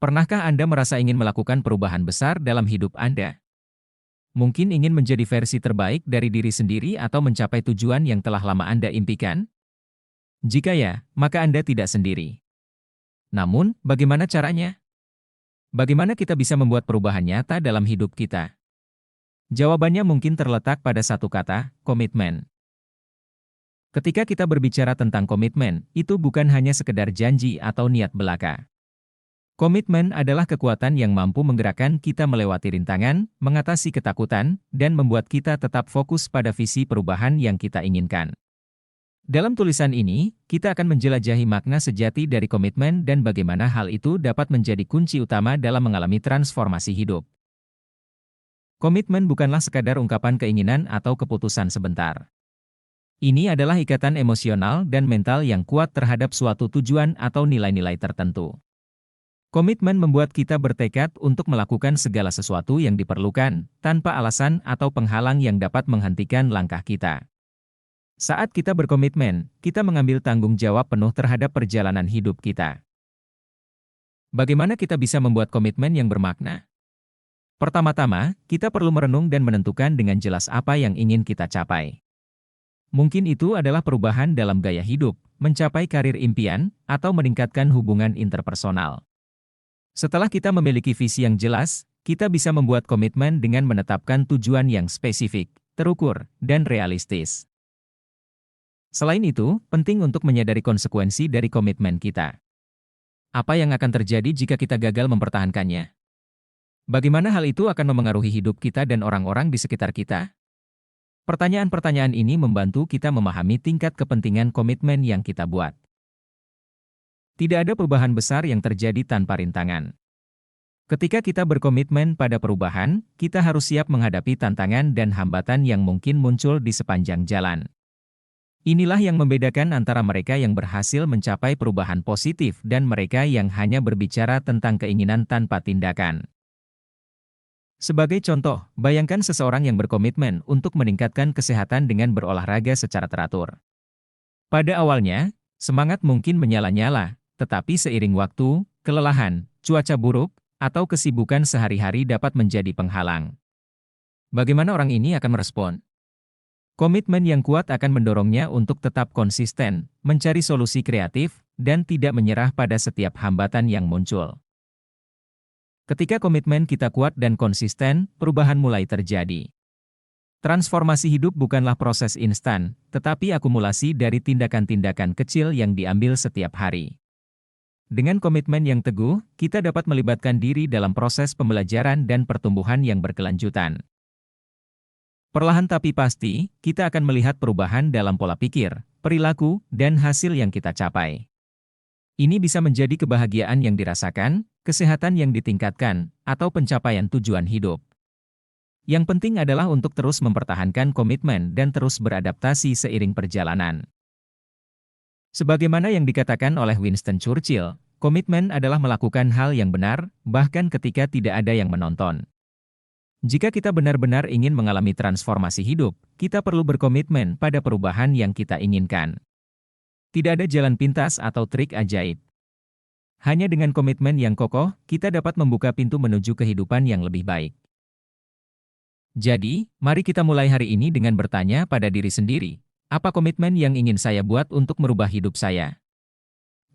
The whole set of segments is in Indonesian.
Pernahkah Anda merasa ingin melakukan perubahan besar dalam hidup Anda? Mungkin ingin menjadi versi terbaik dari diri sendiri atau mencapai tujuan yang telah lama Anda impikan? Jika ya, maka Anda tidak sendiri. Namun, bagaimana caranya? Bagaimana kita bisa membuat perubahan nyata dalam hidup kita? Jawabannya mungkin terletak pada satu kata, komitmen. Ketika kita berbicara tentang komitmen, itu bukan hanya sekedar janji atau niat belaka. Komitmen adalah kekuatan yang mampu menggerakkan kita melewati rintangan, mengatasi ketakutan, dan membuat kita tetap fokus pada visi perubahan yang kita inginkan. Dalam tulisan ini, kita akan menjelajahi makna sejati dari komitmen dan bagaimana hal itu dapat menjadi kunci utama dalam mengalami transformasi hidup. Komitmen bukanlah sekadar ungkapan keinginan atau keputusan sebentar. Ini adalah ikatan emosional dan mental yang kuat terhadap suatu tujuan atau nilai-nilai tertentu. Komitmen membuat kita bertekad untuk melakukan segala sesuatu yang diperlukan, tanpa alasan atau penghalang yang dapat menghentikan langkah kita. Saat kita berkomitmen, kita mengambil tanggung jawab penuh terhadap perjalanan hidup kita. Bagaimana kita bisa membuat komitmen yang bermakna? Pertama-tama, kita perlu merenung dan menentukan dengan jelas apa yang ingin kita capai. Mungkin itu adalah perubahan dalam gaya hidup, mencapai karir impian, atau meningkatkan hubungan interpersonal. Setelah kita memiliki visi yang jelas, kita bisa membuat komitmen dengan menetapkan tujuan yang spesifik, terukur, dan realistis. Selain itu, penting untuk menyadari konsekuensi dari komitmen kita. Apa yang akan terjadi jika kita gagal mempertahankannya? Bagaimana hal itu akan memengaruhi hidup kita dan orang-orang di sekitar kita? Pertanyaan-pertanyaan ini membantu kita memahami tingkat kepentingan komitmen yang kita buat. Tidak ada perubahan besar yang terjadi tanpa rintangan. Ketika kita berkomitmen pada perubahan, kita harus siap menghadapi tantangan dan hambatan yang mungkin muncul di sepanjang jalan. Inilah yang membedakan antara mereka yang berhasil mencapai perubahan positif dan mereka yang hanya berbicara tentang keinginan tanpa tindakan. Sebagai contoh, bayangkan seseorang yang berkomitmen untuk meningkatkan kesehatan dengan berolahraga secara teratur. Pada awalnya, semangat mungkin menyala-nyala, tetapi seiring waktu, kelelahan, cuaca buruk, atau kesibukan sehari-hari dapat menjadi penghalang. Bagaimana orang ini akan merespon? Komitmen yang kuat akan mendorongnya untuk tetap konsisten, mencari solusi kreatif, dan tidak menyerah pada setiap hambatan yang muncul. Ketika komitmen kita kuat dan konsisten, perubahan mulai terjadi. Transformasi hidup bukanlah proses instan, tetapi akumulasi dari tindakan-tindakan kecil yang diambil setiap hari. Dengan komitmen yang teguh, kita dapat melibatkan diri dalam proses pembelajaran dan pertumbuhan yang berkelanjutan. Perlahan tapi pasti, kita akan melihat perubahan dalam pola pikir, perilaku, dan hasil yang kita capai. Ini bisa menjadi kebahagiaan yang dirasakan, kesehatan yang ditingkatkan, atau pencapaian tujuan hidup. Yang penting adalah untuk terus mempertahankan komitmen dan terus beradaptasi seiring perjalanan. Sebagaimana yang dikatakan oleh Winston Churchill, komitmen adalah melakukan hal yang benar, bahkan ketika tidak ada yang menonton. Jika kita benar-benar ingin mengalami transformasi hidup, kita perlu berkomitmen pada perubahan yang kita inginkan. Tidak ada jalan pintas atau trik ajaib. Hanya dengan komitmen yang kokoh, kita dapat membuka pintu menuju kehidupan yang lebih baik. Jadi, mari kita mulai hari ini dengan bertanya pada diri sendiri, apa komitmen yang ingin saya buat untuk merubah hidup saya?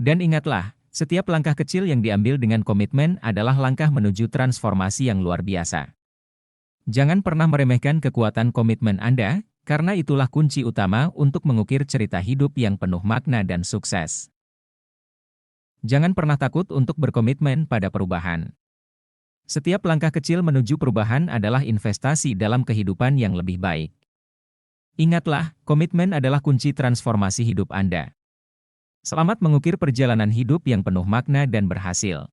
Dan ingatlah, setiap langkah kecil yang diambil dengan komitmen adalah langkah menuju transformasi yang luar biasa. Jangan pernah meremehkan kekuatan komitmen Anda, karena itulah kunci utama untuk mengukir cerita hidup yang penuh makna dan sukses. Jangan pernah takut untuk berkomitmen pada perubahan. Setiap langkah kecil menuju perubahan adalah investasi dalam kehidupan yang lebih baik. Ingatlah, komitmen adalah kunci transformasi hidup Anda. Selamat mengukir perjalanan hidup yang penuh makna dan berhasil.